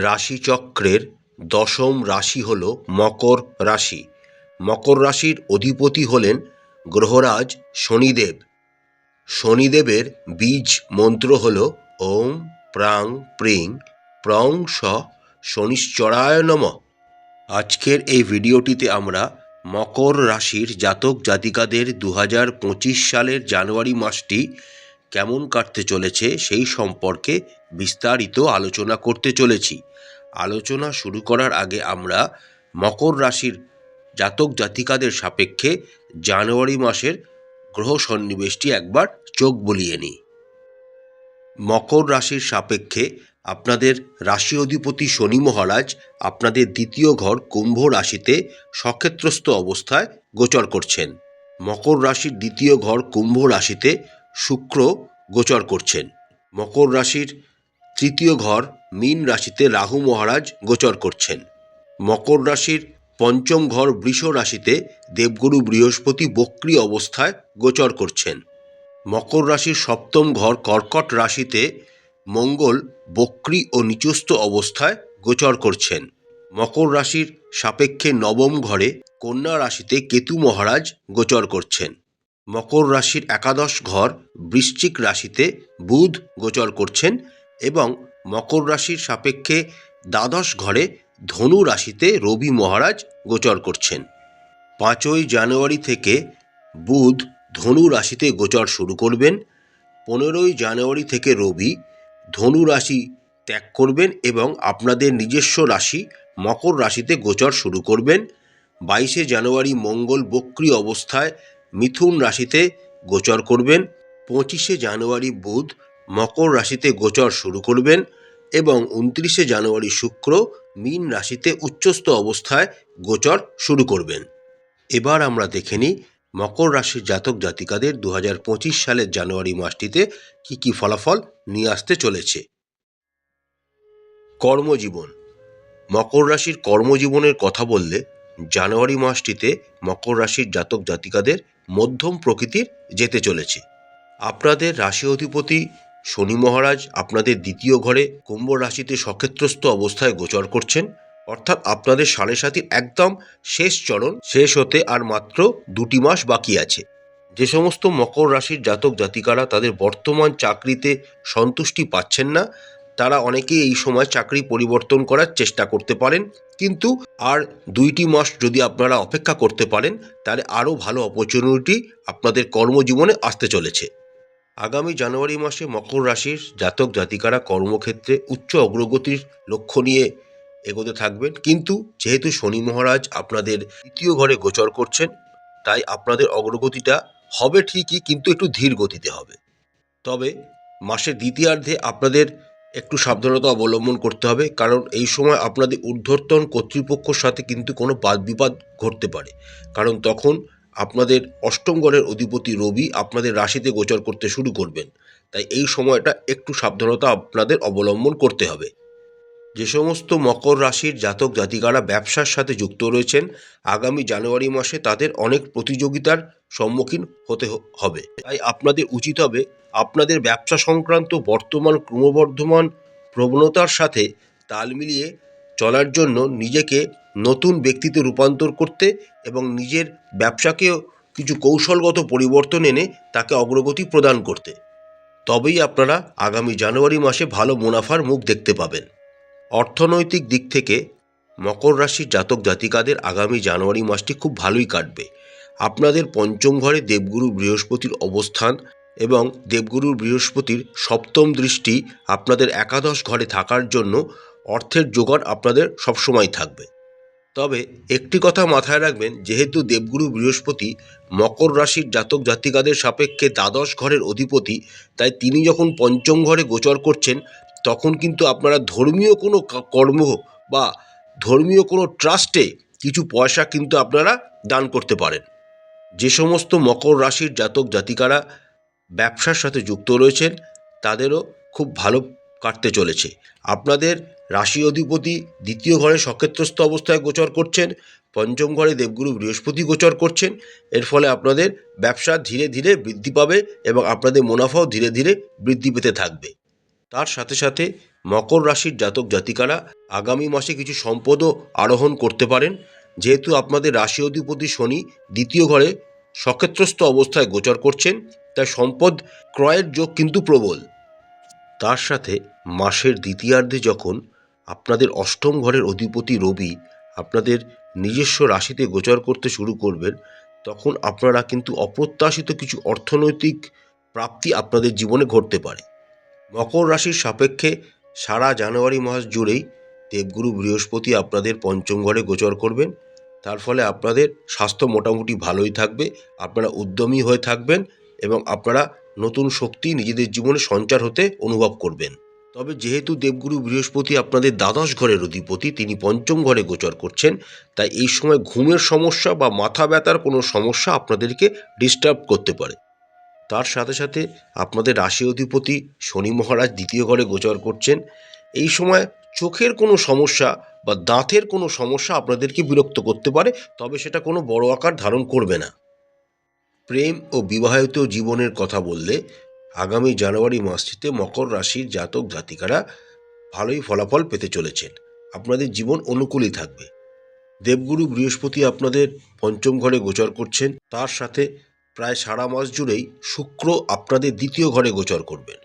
রাশিচক্রের দশম রাশি হল মকর রাশি। মকর রাশির অধিপতি হলেন গ্রহরাজ শনিদেব। শনিদেবের বীজ মন্ত্র হল ওম প্রাং প্রিং প্রং স শনিশ্চরায় নমঃ। আজকের এই ভিডিওটিতে আমরা মকর রাশির জাতক জাতিকাদের 2025 সালের জানুয়ারি মাসটি কেমন কাটতে চলেছে সেই সম্পর্কে বিস্তারিত আলোচনা করতে চলেছি। আলোচনা শুরু করার আগে আমরা মকর রাশির জাতক জাতিকাদের সাপেক্ষে জানুয়ারি মাসের গ্রহ সন্নিবেশটি একবার চোখ বুলিয়ে নিই। মকর রাশির সাপেক্ষে আপনাদের রাশি অধিপতি শনি মহারাজ আপনাদের দ্বিতীয় ঘর কুম্ভ রাশিতে সক্ষেত্রস্থ অবস্থায় গোচর করছেন। মকর রাশির দ্বিতীয় ঘর কুম্ভ রাশিতে শুক্র গোচর করছেন। মকর রাশির তৃতীয় ঘর মীন রাশিতে রাহু মহারাজ গোচর করছেন। মকর রাশির পঞ্চম ঘর বৃষ রাশিতে দেবগুরু বৃহস্পতি বক্রী অবস্থায় গোচর করছেন। মকর রাশির সপ্তম ঘর কর্কট রাশিতে মঙ্গল বক্রী ও নিচস্থ অবস্থায় গোচর করছেন। মকর রাশির সাপেক্ষে নবম ঘরে কন্যা রাশিতে কেতু মহারাজ গোচর করছেন। মকর রাশির একাদশ ঘর বৃশ্চিক রাশিতে বুধ গোচর করছেন এবং মকর রাশির সাপেক্ষে দ্বাদশ ঘরে ধনু রাশিতে রবি মহারাজ গোচর করছেন। 5ই জানুয়ারি থেকে বুধ ধনু রাশিতে গোচর শুরু করবেন। 15ই জানুয়ারি থেকে রবি ধনু রাশি ত্যাগ করবেন এবং আপনাদের নিজস্ব রাশি মকর রাশিতে গোচর শুরু করবেন। 22শে জানুয়ারি মঙ্গল বক্রী অবস্থায় মিথুন রাশিতে গোচর করবেন। 25শে জানুয়ারি বুধ মকর রাশিতে গোচর শুরু করবেন এবং 29শে জানুয়ারি শুক্র মীন রাশিতে উচ্চস্থ অবস্থায় গোচর শুরু করবেন। এবার আমরা দেখে নিই মকর রাশির জাতক জাতিকাদের 2025 সালের জানুয়ারি মাসটিতে কি ফলাফল নিয়ে আসতে চলেছে। কর্মজীবন। মকর রাশির কর্মজীবনের কথা বললে জানুয়ারি মাসটিতে মকর রাশির জাতক জাতিকাদের মধ্যম প্রকৃতির যেতে চলেছে। আপনাদের রাশি অধিপতি শনি মহারাজ আপনাদের দ্বিতীয় ঘরে কুম্ভ রাশিতে সক্ষেত্রস্থ অবস্থায় গোচর করছেন, অর্থাৎ আপনাদের সাড়ে সাতির একদম শেষ চরণ শেষ হতে আর মাত্র 2টি মাস বাকি আছে। যে সমস্ত মকর রাশির জাতক জাতিকারা তাদের বর্তমান চাকরিতে সন্তুষ্টি পাচ্ছেন না, তারা অনেকেই এই সময় চাকরি পরিবর্তন করার চেষ্টা করতে পারেন, কিন্তু আর 2টি মাস যদি আপনারা অপেক্ষা করতে পারেন তাহলে আরও ভালো অপরচুনিটি আপনাদের কর্মজীবনে আসতে চলেছে। আগামী জানুয়ারি মাসে মকর রাশির জাতক জাতিকারা কর্মক্ষেত্রে উচ্চ অগ্রগতির লক্ষ্য নিয়ে এগোতে থাকবেন, কিন্তু যেহেতু শনি মহারাজ আপনাদের দ্বিতীয় ঘরে গোচর করছেন তাই আপনাদের অগ্রগতিটা হবে ঠিকই, কিন্তু একটু ধীর গতিতে হবে। তবে মাসের দ্বিতীয়ার্ধে আপনাদের একটু সাবধানতা অবলম্বন করতে হবে, কারণ এই সময় আপনাদের ঊর্ধ্বতন কর্তৃপক্ষের সাথে কিন্তু কোনো বাদ বিবাদ ঘটতে পারে, কারণ তখন আপনাদের অষ্টম ঘরের অধিপতি রবি আপনাদের রাশিতে গোচর করতে শুরু করবেন। তাই এই সময়টা একটু সাবধানতা আপনাদের অবলম্বন করতে হবে। যে সমস্ত মকর রাশির জাতক জাতিকারা ব্যবসার সাথে যুক্ত রয়েছেন আগামী জানুয়ারি মাসে তাদের অনেক প্রতিযোগিতার সম্মুখীন হতে হবে। তাই আপনাদের উচিত হবে আপনাদের ব্যবসা সংক্রান্ত বর্তমান ক্রমবর্ধমান প্রবণতার সাথে তাল মিলিয়ে চলার জন্য নিজেকে নতুন ব্যক্তিতে রূপান্তর করতে এবং নিজের ব্যবসাকেও কিছু কৌশলগত পরিবর্তন এনে তাকে অগ্রগতি প্রদান করতে। তবেই আপনারা আগামী জানুয়ারি মাসে ভালো মুনাফার মুখ দেখতে পাবেন। অর্থনৈতিক দিক থেকে মকর রাশির জাতক জাতিকাদের আগামী জানুয়ারি মাসটি খুব ভালোই কাটবে। আপনাদের পঞ্চম ঘরে দেবগুরু বৃহস্পতির অবস্থান এবং দেবগুরু বৃহস্পতির সপ্তম দৃষ্টি আপনাদের একাদশ ঘরে থাকার জন্য অর্থের জোগান আপনাদের সবসময় থাকবে। তবে একটি কথা মাথায় রাখবেন, যেহেতু দেবগুরু বৃহস্পতি মকর রাশির জাতক জাতিকাদের সাপেক্ষে দ্বাদশ ঘরের অধিপতি, তাই তিনি যখন পঞ্চম ঘরে গোচর করছেন তখন কিন্তু আপনারা ধর্মীয় কোনো কর্ম বা ধর্মীয় কোনো ট্রাস্টে কিছু পয়সা কিন্তু আপনারা দান করতে পারেন। যে সমস্ত মকর রাশির জাতক জাতিকারা ব্যবসার সাথে যুক্ত রয়েছেন তাদেরও খুব ভালো কাটতে চলেছে। আপনাদের রাশি অধিপতি দ্বিতীয় ঘরে সক্ষেত্রস্থ অবস্থায় গোচর করছেন, পঞ্চম ঘরে দেবগুরু বৃহস্পতি গোচর করছেন। এর ফলে আপনাদের ব্যবসা ধীরে ধীরে বৃদ্ধি পাবে এবং আপনাদের মুনাফাও ধীরে ধীরে বৃদ্ধি পেতে থাকবে। তার সাথে সাথে মকর রাশির জাতক জাতিকারা আগামী মাসে কিছু সম্পদও আরোহণ করতে পারেন, যেহেতু আপনাদের রাশি অধিপতি শনি দ্বিতীয় ঘরে সক্ষেত্রস্থ অবস্থায় গোচর করছেন, তাই সম্পদ ক্রয়ের যোগ কিন্তু প্রবল। তার সাথে মাসের দ্বিতীয়ার্ধে যখন আপনাদের অষ্টম ঘরের অধিপতি রবি আপনাদের নিজস্ব রাশিতে গোচর করতে শুরু করবেন, তখন আপনারা কিন্তু অপ্রত্যাশিত কিছু অর্থনৈতিক প্রাপ্তি আপনাদের জীবনে ঘটতে পারে। মকর রাশির সাপেক্ষে সারা জানুয়ারি মাস জুড়েই দেবগুরু বৃহস্পতি আপনাদের পঞ্চম ঘরে গোচর করবেন। তার ফলে আপনাদের স্বাস্থ্য মোটামুটি ভালোই থাকবে, আপনারা উদ্যমী হয়ে থাকবেন এবং আপনারা নতুন শক্তি নিজেদের জীবনে সঞ্চার হতে অনুভব করবেন। তবে যেহেতু দেবগুরু বৃহস্পতি আপনাদের দ্বাদশ ঘরের অধিপতি, তিনি পঞ্চম ঘরে গোচর করছেন, তাই এই সময় ঘুমের সমস্যা বা মাথা ব্যথার কোনো সমস্যা আপনাদেরকে ডিস্টার্ব করতে পারে। তার সাথে সাথে আপনাদের রাশি অধিপতি শনি মহারাজ দ্বিতীয় ঘরে গোচর করছেন। এই সময় চোখের কোনো সমস্যা বা দাঁতের কোনো সমস্যা আপনাদেরকে বিরক্ত করতে পারে, তবে সেটা কোনো বড় আকার ধারণ করবে না। প্রেম ও বিবাহিত জীবনের কথা বললে আগামী জানুয়ারি মাসটিতে মকর রাশির জাতক জাতিকারা ভালোই ফলাফল পেতে চলেছেন। আপনাদের জীবন অনুকূলই থাকবে। দেবগুরু বৃহস্পতি আপনাদের পঞ্চম ঘরে গোচর করছেন, তার সাথে প্রায় সারা মাস জুড়েই শুক্র আপনাদের দ্বিতীয় ঘরে গোচর করবেন।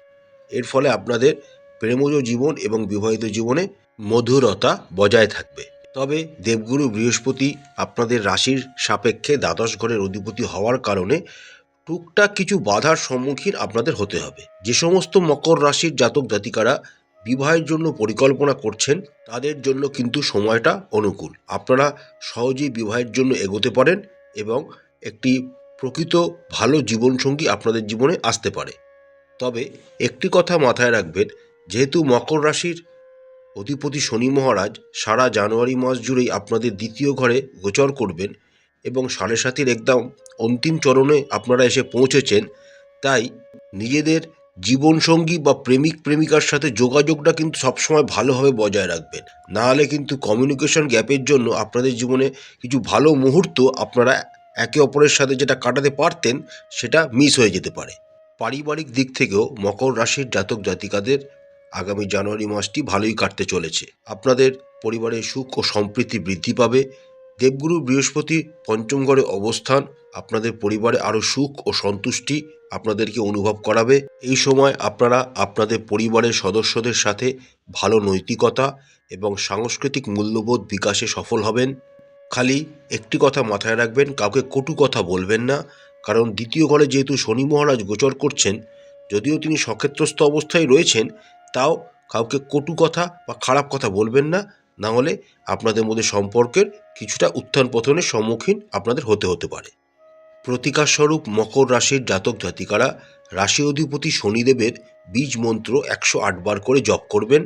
এর ফলে আপনাদের প্রেমজ জীবন এবং বিবাহিত জীবনে মধুরতা বজায় থাকবে। তবে দেবগুরু বৃহস্পতি আপনাদের রাশির সাপেক্ষে দ্বাদশ ঘরের অধিপতি হওয়ার কারণে টুকটাক কিছু বাধার সম্মুখীন আপনাদের হতে হবে। যে সমস্ত মকর রাশির জাতক জাতিকারা বিবাহের জন্য পরিকল্পনা করছেন, তাদের জন্য কিন্তু সময়টা অনুকূল। আপনারা সহজেই বিবাহের জন্য এগোতে পারেন এবং একটি প্রকৃত ভালো জীবনসঙ্গী আপনাদের জীবনে আসতে পারে। তবে একটি কথা মাথায় রাখবেন, যেহেতু মকর রাশির অধিপতি শনি মহারাজ সারা জানুয়ারি মাস জুড়েই আপনাদের দ্বিতীয় ঘরে গোচর করবেন এবং সাড়ে সাতির একদম অন্তিম চরণে আপনারা এসে পৌঁছেছেন, তাই নিজেদের জীবনসঙ্গী বা প্রেমিক প্রেমিকার সাথে যোগাযোগটা কিন্তু সবসময় ভালোভাবে বজায় রাখবেন। না হলে কিন্তু কমিউনিকেশন গ্যাপের জন্য আপনাদের জীবনে কিছু ভালো মুহূর্ত আপনারা একে অপরের সাথে যেটা কাটাতে পারতেন সেটা মিস হয়ে যেতে পারে। পারিবারিক দিক থেকেও মকর রাশির জাতক জাতিকাদের আগামী জানুয়ারি মাসটি ভালোই কাটতে চলেছে। আপনাদের পরিবারের সুখ ও সম্প্রীতি বৃদ্ধি পাবে। দেবগুরু বৃহস্পতি পঞ্চম ঘরে অবস্থান আপনাদের পরিবারে আরও সুখ ও সন্তুষ্টি আপনাদেরকে অনুভব করাবে। এই সময় আপনারা আপনাদের পরিবারের সদস্যদের সাথে ভালো নৈতিকতা এবং সাংস্কৃতিক মূল্যবোধ বিকাশে সফল হবেন। খালি একটি কথা মাথায় রাখবেন, কাউকে কটু কথা বলবেন না, কারণ দ্বিতীয় ঘরে যেহেতু শনি মহারাজ গোচর করছেন, যদিও তিনি সক্ষেত্রস্থ অবস্থায় রয়েছেন, তাও কাউকে কটু কথা বা খারাপ কথা বলবেন না, না হলে আপনাদের মধ্যে সম্পর্কের কিছুটা উত্থান পতনের সম্মুখীন আপনাদের হতে পারে। প্রতিকারস্বরূপ মকর রাশির জাতক জাতিকারা রাশি অধিপতি শনিদেবের বীজ মন্ত্র 108 বার করে জপ করবেন।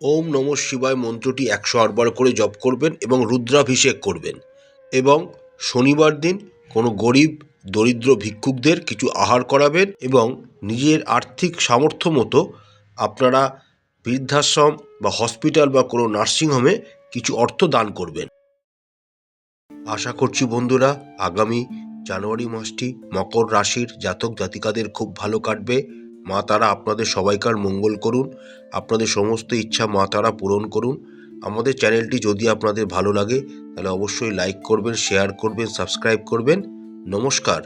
ওম নমঃ শিবায় মন্ত্রটি 108 বার করে জপ করবেন এবং রুদ্রাভিষেক করবেন এবং শনিবার দিন কোনো গরিব দরিদ্র ভিক্ষুকদের কিছু আহার করাবেন এবং নিজের আর্থিক সামর্থ্য মতো আপনারা বৃদ্ধাশ্রম বা হসপিটাল বা কোনো নার্সিংহোমে কিছু অর্থ দান করবেন। আশা করছি বন্ধুরা, আগামী জানুয়ারি মাসটি মকর রাশির জাতক জাতিকাদের খুব ভালো কাটবে। মা তারা আপনাদের সবাইকার মঙ্গল করুন, আপনাদের সমস্ত ইচ্ছা মা তারা পূরণ করুন। আমাদের চ্যানেলটি যদি আপনাদের ভালো লাগে তাহলে অবশ্যই লাইক করবেন, শেয়ার করবেন, সাবস্ক্রাইব করবেন। নমস্কার।